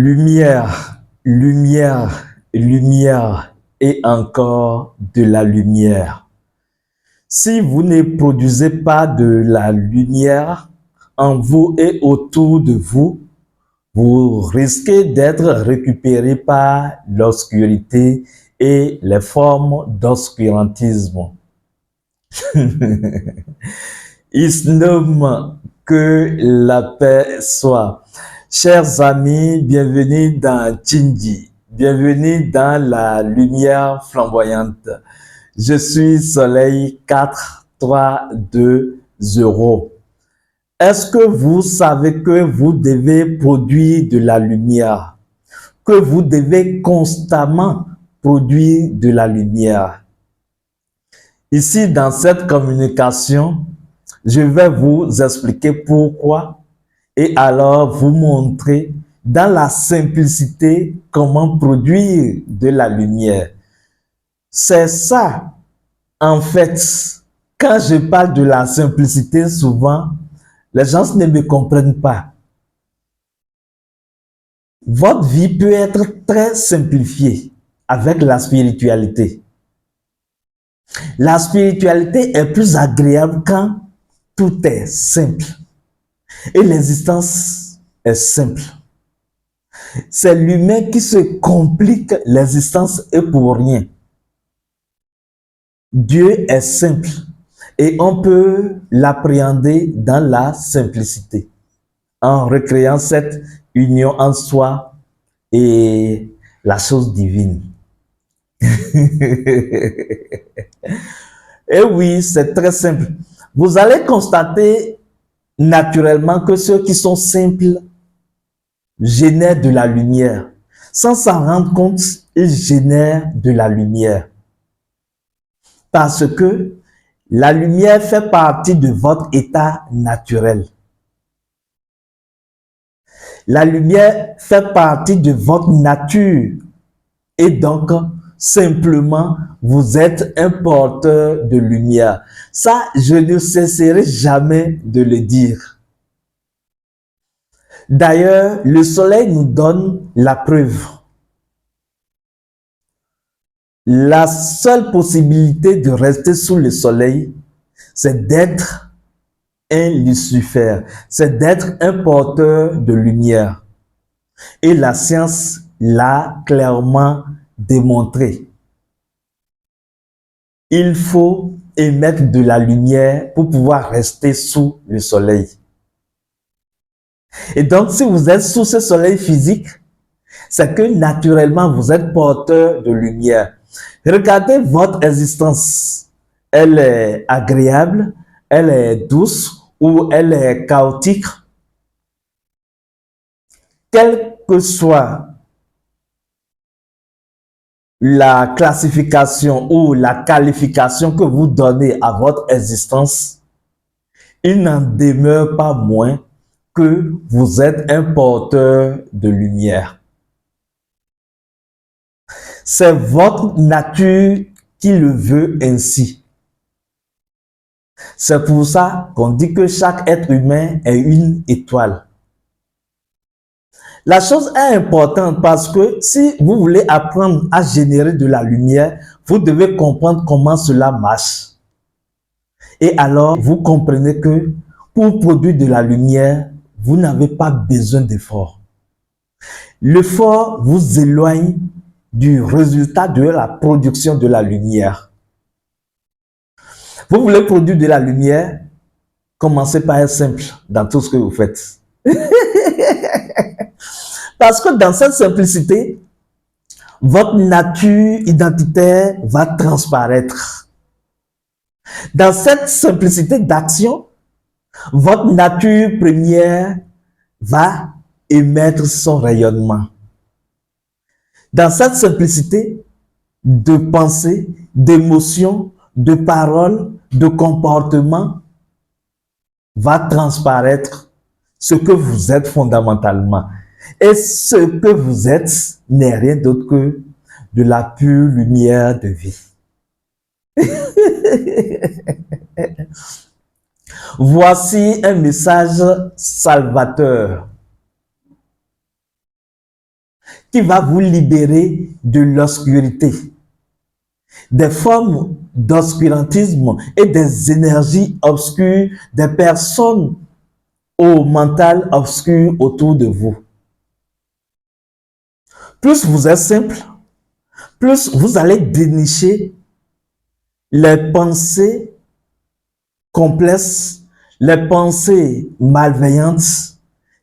Lumière, lumière, lumière et encore de la lumière. Si vous ne produisez pas de la lumière en vous et autour de vous, vous risquez d'être récupéré par l'obscurité et les formes d'obscurantisme. Islam, que la paix soit. Chers amis, bienvenue dans Tchindi, bienvenue dans la lumière flamboyante. Je suis Soleil 4, 3, 2, 0. Est-ce que vous savez que vous devez produire de la lumière, que vous devez constamment produire de la lumière? Ici, dans cette communication, je vais vous expliquer pourquoi et alors vous montrer dans la simplicité comment produire de la lumière. C'est ça, en fait, quand je parle de la simplicité, souvent, les gens ne me comprennent pas. Votre vie peut être très simplifiée avec la spiritualité. La spiritualité est plus agréable quand tout est simple et l'existence est simple. C'est l'humain qui se complique l'existence et pour rien. Dieu est simple et on peut l'appréhender dans la simplicité en recréant cette union en soi et la chose divine. Et oui, c'est très simple. Vous allez constater naturellement que ceux qui sont simples génèrent de la lumière. Sans s'en rendre compte, ils génèrent de la lumière. Parce que la lumière fait partie de votre état naturel. La lumière fait partie de votre nature. Et donc, simplement, vous êtes un porteur de lumière. Ça, je ne cesserai jamais de le dire. D'ailleurs, le soleil nous donne la preuve. La seule possibilité de rester sous le soleil, c'est d'être un Lucifer, c'est d'être un porteur de lumière. Et la science l'a clairement démontré. Il faut émettre de la lumière pour pouvoir rester sous le soleil. Et donc, si vous êtes sous ce soleil physique, c'est que naturellement, vous êtes porteur de lumière. Regardez votre existence. Elle est agréable, elle est douce ou elle est chaotique. Quelle que soit la classification ou la qualification que vous donnez à votre existence, il n'en demeure pas moins que vous êtes un porteur de lumière. C'est votre nature qui le veut ainsi. C'est pour ça qu'on dit que chaque être humain est une étoile. La chose est importante parce que si vous voulez apprendre à générer de la lumière, vous devez comprendre comment cela marche. Et alors, vous comprenez que pour produire de la lumière, vous n'avez pas besoin d'effort. L'effort vous éloigne du résultat de la production de la lumière. Vous voulez produire de la lumière, commencez par être simple dans tout ce que vous faites. Parce que dans cette simplicité, votre nature identitaire va transparaître. Dans cette simplicité d'action, votre nature première va émettre son rayonnement. Dans cette simplicité de pensée, d'émotion, de parole, de comportement, va transparaître ce que vous êtes fondamentalement. Et ce que vous êtes n'est rien d'autre que de la pure lumière de vie. Voici un message salvateur. qui va vous libérer de l'obscurité, des formes d'obscurantisme et des énergies obscures, des personnes au mental obscur autour de vous. Plus vous êtes simple, plus vous allez dénicher les pensées complexes, les pensées malveillantes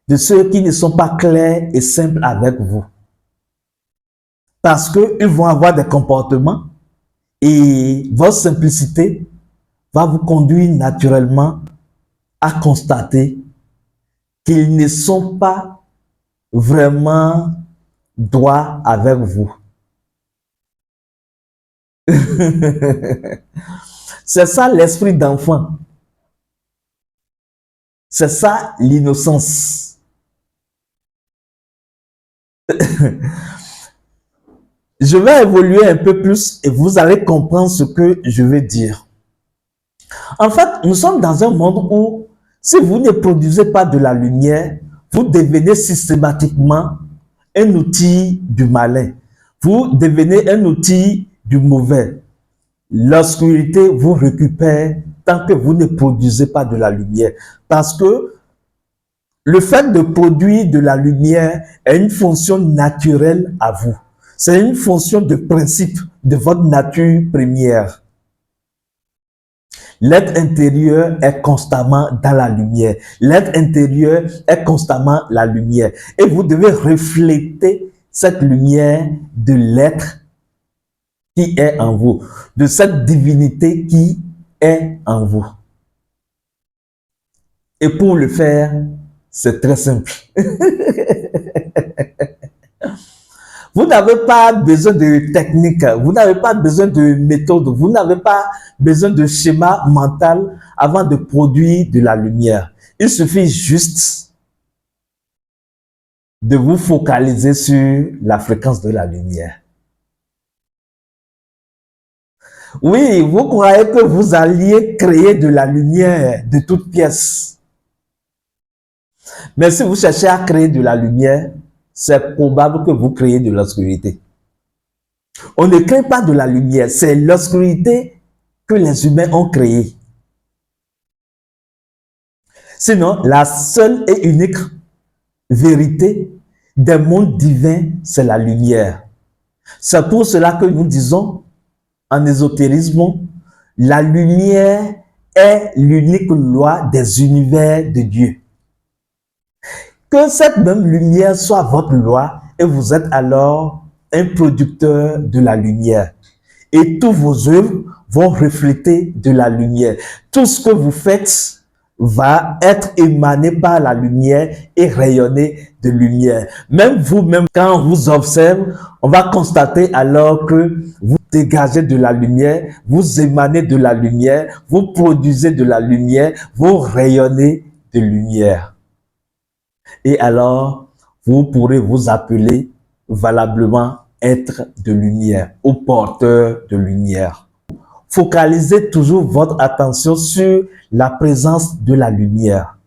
de ceux qui ne sont pas clairs et simples avec vous. Parce qu'ils vont avoir des comportements et votre simplicité va vous conduire naturellement à constater qu'ils ne sont pas vraiment droits avec vous. C'est ça l'esprit d'enfant. C'est ça l'innocence. Je vais évoluer un peu plus et vous allez comprendre ce que je veux dire. En fait, nous sommes dans un monde où si vous ne produisez pas de la lumière, vous devenez systématiquement un outil du malin. Vous devenez un outil du mauvais. L'obscurité vous récupère tant que vous ne produisez pas de la lumière. Parce que le fait de produire de la lumière est une fonction naturelle à vous. C'est une fonction de principe de votre nature première. L'être intérieur est constamment dans la lumière. L'être intérieur est constamment la lumière. Et vous devez refléter cette lumière de l'être qui est en vous, de cette divinité qui est en vous. Et pour le faire, c'est très simple. Vous n'avez pas besoin de technique, vous n'avez pas besoin de méthode, vous n'avez pas besoin de schéma mental avant de produire de la lumière. Il suffit juste de vous focaliser sur la fréquence de la lumière. Oui, vous croyez que vous alliez créer de la lumière de toutes pièces. Mais si vous cherchez à créer de la lumière, c'est probable que vous créez de l'obscurité. On ne crée pas de la lumière, c'est l'obscurité que les humains ont créée. Sinon, la seule et unique vérité des mondes divins, c'est la lumière. C'est pour cela que nous disons en ésotérisme, la lumière est l'unique loi des univers de Dieu. Que cette même lumière soit votre loi et vous êtes alors un producteur de la lumière. Et tous vos œuvres vont refléter de la lumière. Tout ce que vous faites va être émané par la lumière et rayonner de lumière. Même vous-même, quand on vous observe, on va constater alors que vous dégagez de la lumière, vous émanez de la lumière, vous produisez de la lumière, vous rayonnez de lumière. Et alors, vous pourrez vous appeler valablement être de lumière ou porteur de lumière. Focalisez toujours votre attention sur la présence de la lumière.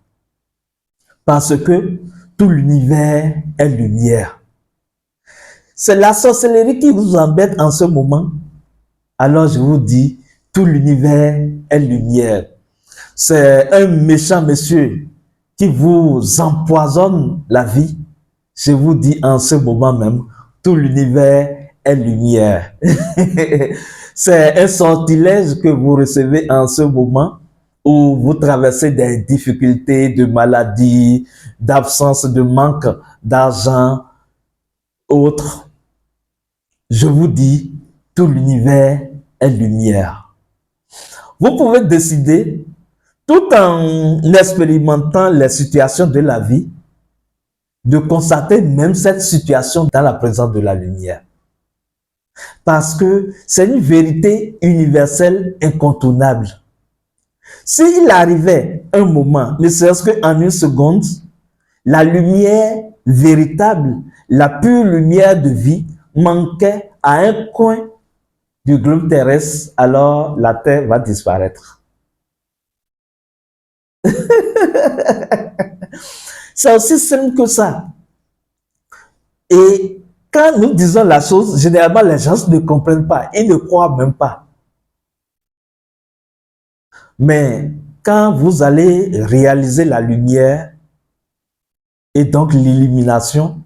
Parce que tout l'univers est lumière. C'est la sorcellerie qui vous embête en ce moment. Alors je vous dis, tout l'univers est lumière. C'est un méchant monsieur qui vous empoisonne la vie. Je vous dis en ce moment même, tout l'univers est lumière. C'est un sortilège que vous recevez en ce moment où vous traversez des difficultés de maladie, d'absence de manque d'argent, autres. Je vous dis, tout l'univers est lumière. Vous pouvez décider, tout en expérimentant les situations de la vie, de constater même cette situation dans la présence de la lumière. Parce que c'est une vérité universelle incontournable. S'il arrivait un moment, ne serait-ce qu'en une seconde, la lumière véritable, la pure lumière de vie manquait à un coin du globe terrestre, alors la Terre va disparaître. C'est aussi simple que ça. Et Quand nous disons la chose, généralement, les gens ne comprennent pas. Ils ne croient même pas. Mais quand vous allez réaliser la lumière et donc l'illumination,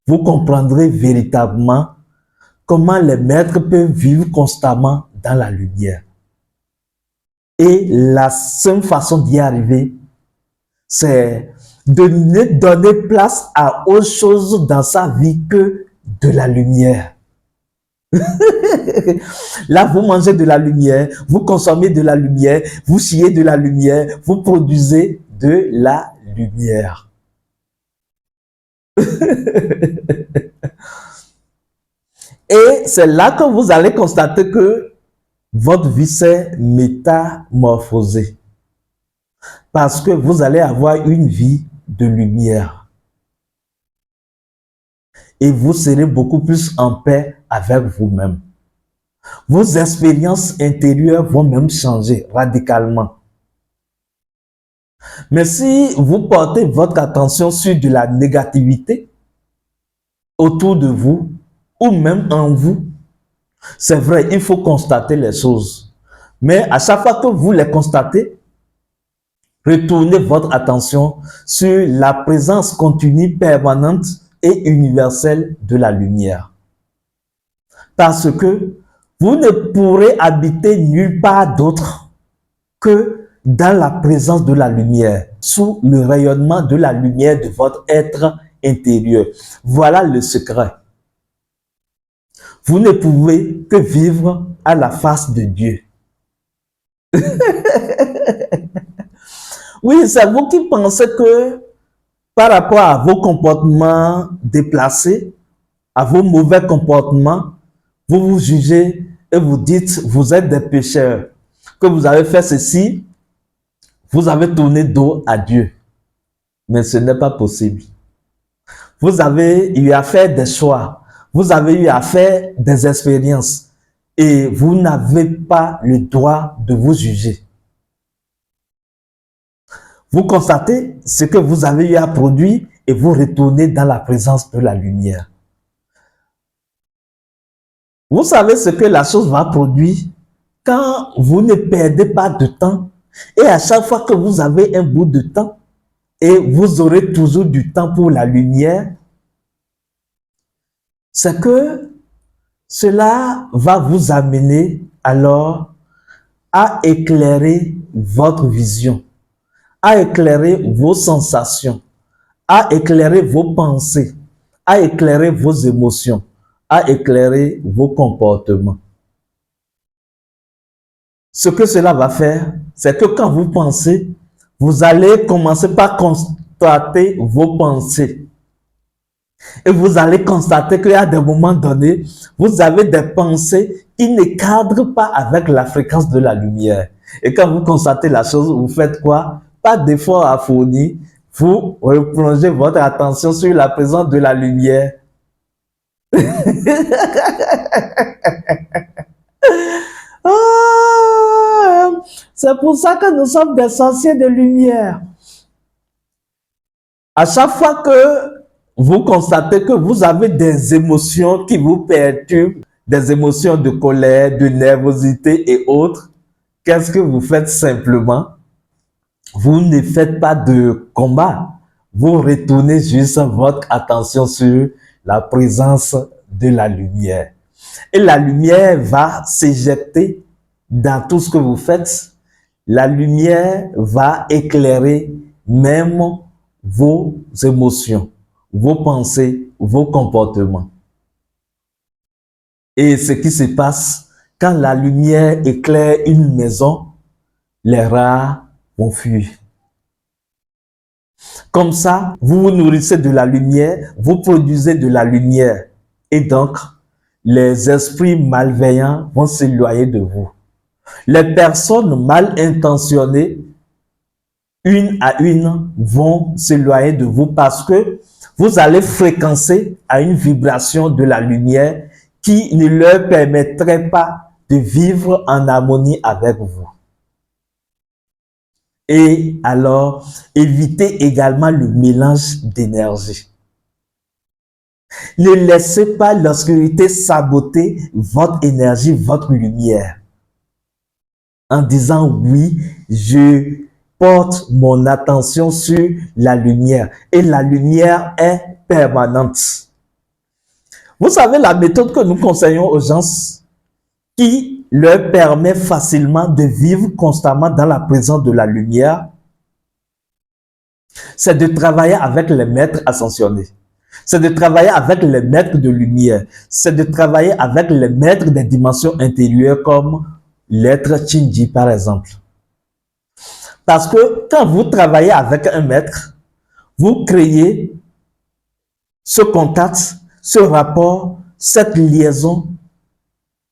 vous comprendrez véritablement comment les maîtres peuvent vivre constamment dans la lumière. Et la seule façon d'y arriver, c'est de ne donner place à autre chose dans sa vie que de la lumière. Là, vous mangez de la lumière, vous consommez de la lumière, vous sciez de la lumière, vous produisez de la lumière. Et c'est là que vous allez constater que votre vie s'est métamorphosée. Parce que vous allez avoir une vie de lumière. Et vous serez beaucoup plus en paix avec vous-même. Vos expériences intérieures vont même changer radicalement. Mais si vous portez votre attention sur de la négativité autour de vous ou même en vous, c'est vrai, il faut constater les choses. Mais à chaque fois que vous les constatez, retournez votre attention sur la présence continue, permanente et universelle de la lumière. Parce que vous ne pourrez habiter nulle part d'autre que dans la présence de la lumière, sous le rayonnement de la lumière de votre être intérieur. Voilà le secret. Vous ne pouvez que vivre à la face de Dieu. Oui, c'est vous qui pensez que par rapport à vos comportements déplacés, à vos mauvais comportements, vous vous jugez et vous dites, vous êtes des pécheurs, que vous avez fait ceci, vous avez tourné dos à Dieu. Mais ce n'est pas possible. Vous avez eu à faire des choix, vous avez eu à faire des expériences et vous n'avez pas le droit de vous juger. Vous constatez ce que vous avez eu à produire et vous retournez dans la présence de la lumière. Vous savez ce que la chose va produire quand vous ne perdez pas de temps et à chaque fois que vous avez un bout de temps et vous aurez toujours du temps pour la lumière, c'est que cela va vous amener alors à éclairer votre vision, à éclairer vos sensations, à éclairer vos pensées, à éclairer vos émotions, à éclairer vos comportements. Ce que cela va faire, c'est que quand vous pensez, vous allez commencer par constater vos pensées. Et vous allez constater qu'il y a des moments donnés, vous avez des pensées qui ne cadrent pas avec la fréquence de la lumière. Et quand vous constatez la chose, vous faites quoi? Pas d'effort à fournir, vous replongez votre attention sur la présence de la lumière. C'est pour ça que nous sommes des sorciers de lumière. À chaque fois que vous constatez que vous avez des émotions qui vous perturbent, des émotions de colère, de nervosité et autres, qu'est-ce que vous faites simplement? Vous ne faites pas de combat. Vous retournez juste votre attention sur la présence de la lumière. Et la lumière va s'éjecter dans tout ce que vous faites. La lumière va éclairer même vos émotions, vos pensées, vos comportements. Et ce qui se passe, quand la lumière éclaire une maison, les rats vont fuir. Comme ça, vous vous nourrissez de la lumière, vous produisez de la lumière. Et donc, les esprits malveillants vont s'éloigner de vous. Les personnes mal intentionnées, une à une, vont s'éloigner de vous parce que vous allez fréquencer à une vibration de la lumière qui ne leur permettrait pas de vivre en harmonie avec vous. Et alors, évitez également le mélange d'énergie. Ne laissez pas l'obscurité saboter votre énergie, votre lumière. En disant oui, je porte mon attention sur la lumière. Et la lumière est permanente. Vous savez la méthode que nous conseillons aux gens qui leur permet facilement de vivre constamment dans la présence de la lumière, c'est de travailler avec les maîtres ascensionnés. C'est de travailler avec les maîtres de lumière. C'est de travailler avec les maîtres des dimensions intérieures comme l'être Chinji par exemple. Parce que quand vous travaillez avec un maître, vous créez ce contact, ce rapport, cette liaison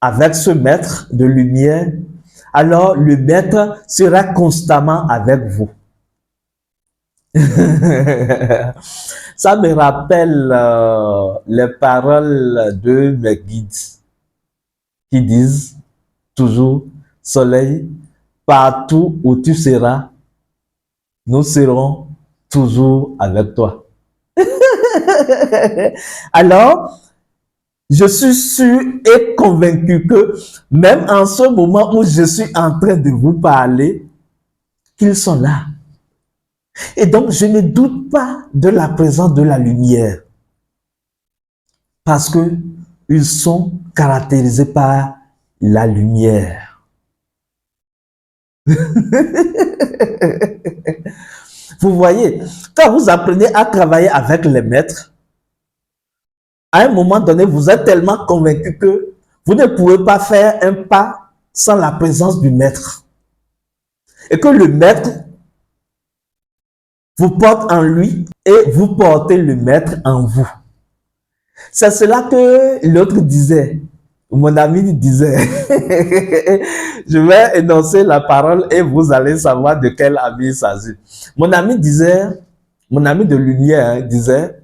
avec ce maître de lumière, alors le maître sera constamment avec vous. Ça me rappelle les paroles de mes guides qui disent toujours, soleil, partout où tu seras, nous serons toujours avec toi. Alors, je suis sûr et convaincu que même en ce moment où je suis en train de vous parler, qu'ils sont là. Et donc, je ne doute pas de la présence de la lumière. Parce que ils sont caractérisés par la lumière. Vous voyez, quand vous apprenez à travailler avec les maîtres, à un moment donné, vous êtes tellement convaincu que vous ne pouvez pas faire un pas sans la présence du maître. Et que le maître vous porte en lui et vous portez le maître en vous. C'est cela que l'autre disait, mon ami disait. Je vais énoncer la parole et vous allez savoir de quel ami il s'agit. Mon ami disait, mon ami de lumière disait,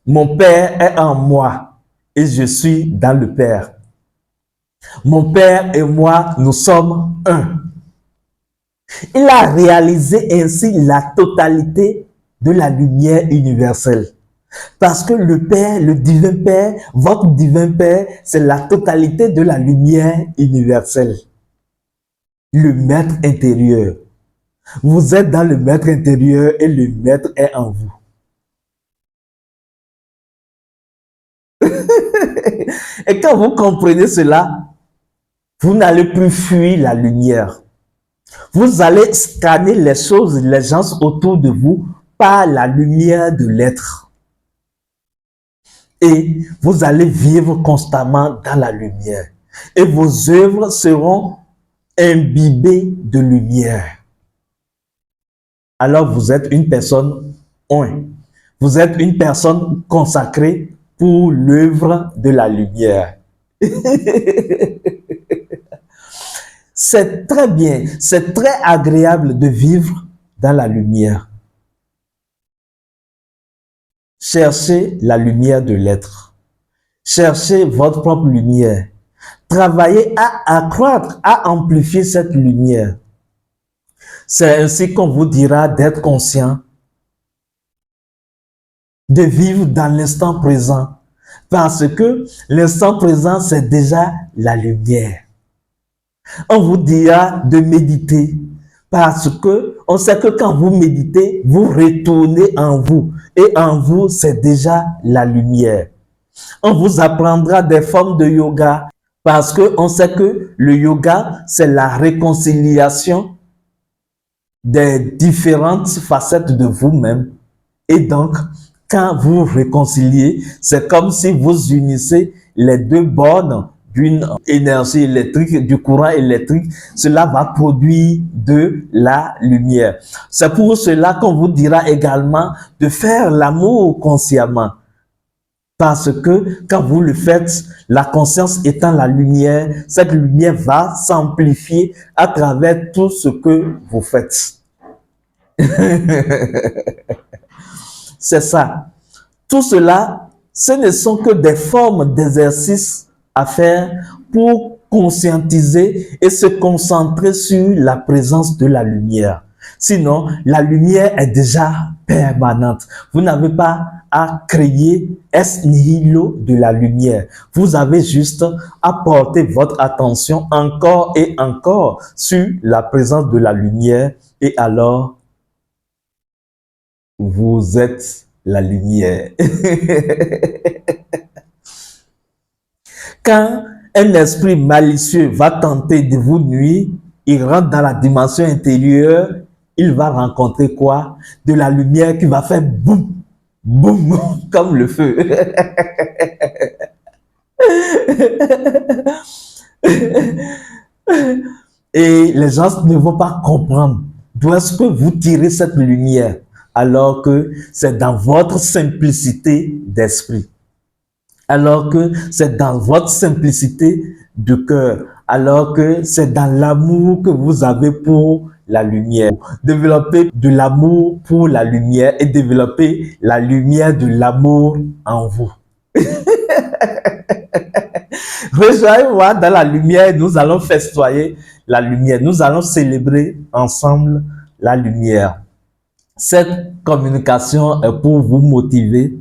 mon Père est en moi et je suis dans le Père. Mon Père et moi, nous sommes un. Il a réalisé ainsi la totalité de la lumière universelle. Parce que le Père, le divin Père, votre divin Père, c'est la totalité de la lumière universelle. Le maître intérieur. Vous êtes dans le maître intérieur et le maître est en vous. Et quand vous comprenez cela, vous n'allez plus fuir la lumière. Vous allez scanner les choses, les gens autour de vous par la lumière de l'être. Et vous allez vivre constamment dans la lumière. Et vos œuvres seront imbibées de lumière. Alors vous êtes une personne un. Vous êtes une personne consacrée pour l'œuvre de la lumière. C'est très bien, c'est très agréable de vivre dans la lumière. Cherchez la lumière de l'être. Cherchez votre propre lumière. Travaillez à accroître, à amplifier cette lumière. C'est ainsi qu'on vous dira d'être conscient, de vivre dans l'instant présent. Parce que l'instant présent, c'est déjà la lumière. On vous dira de méditer parce que on sait que quand vous méditez, vous retournez en vous et en vous, c'est déjà la lumière. On vous apprendra des formes de yoga parce que on sait que le yoga, c'est la réconciliation des différentes facettes de vous-même. Et donc, quand vous réconciliez, c'est comme si vous unissez les deux bornes d'une énergie électrique, du courant électrique, cela va produire de la lumière. C'est pour cela qu'on vous dira également de faire l'amour consciemment. Parce que quand vous le faites, la conscience étant la lumière, cette lumière va s'amplifier à travers tout ce que vous faites. C'est ça. Tout cela, ce ne sont que des formes d'exercices à faire pour conscientiser et se concentrer sur la présence de la lumière. Sinon, la lumière est déjà permanente. Vous n'avez pas à créer ex nihilo de la lumière. Vous avez juste à porter votre attention encore et encore sur la présence de la lumière et alors vous êtes la lumière. Quand un esprit malicieux va tenter de vous nuire, il rentre dans la dimension intérieure, il va rencontrer quoi? De la lumière qui va faire boum, boum, comme le feu. Et les gens ne vont pas comprendre d'où est-ce que vous tirez cette lumière, alors que c'est dans votre simplicité d'esprit. Alors que c'est dans votre simplicité de cœur, alors que c'est dans l'amour que vous avez pour la lumière. Développer de l'amour pour la lumière et développer la lumière de l'amour en vous. Rejoignez-moi dans la lumière, nous allons festoyer la lumière, nous allons célébrer ensemble la lumière. Cette communication est pour vous motiver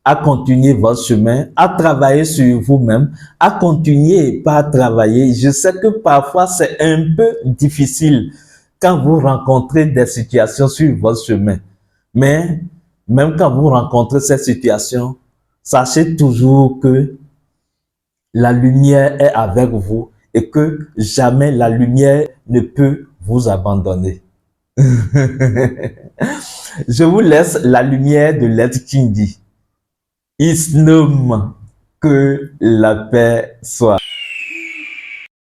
à continuer votre chemin, à travailler sur vous-même, à continuer pas travailler. Je sais que parfois c'est un peu difficile quand vous rencontrez des situations sur votre chemin. Mais même quand vous rencontrez ces situations, sachez toujours que la lumière est avec vous et que jamais la lumière ne peut vous abandonner. Je vous laisse la lumière de l'être qui dit. Isnum, que la paix soit.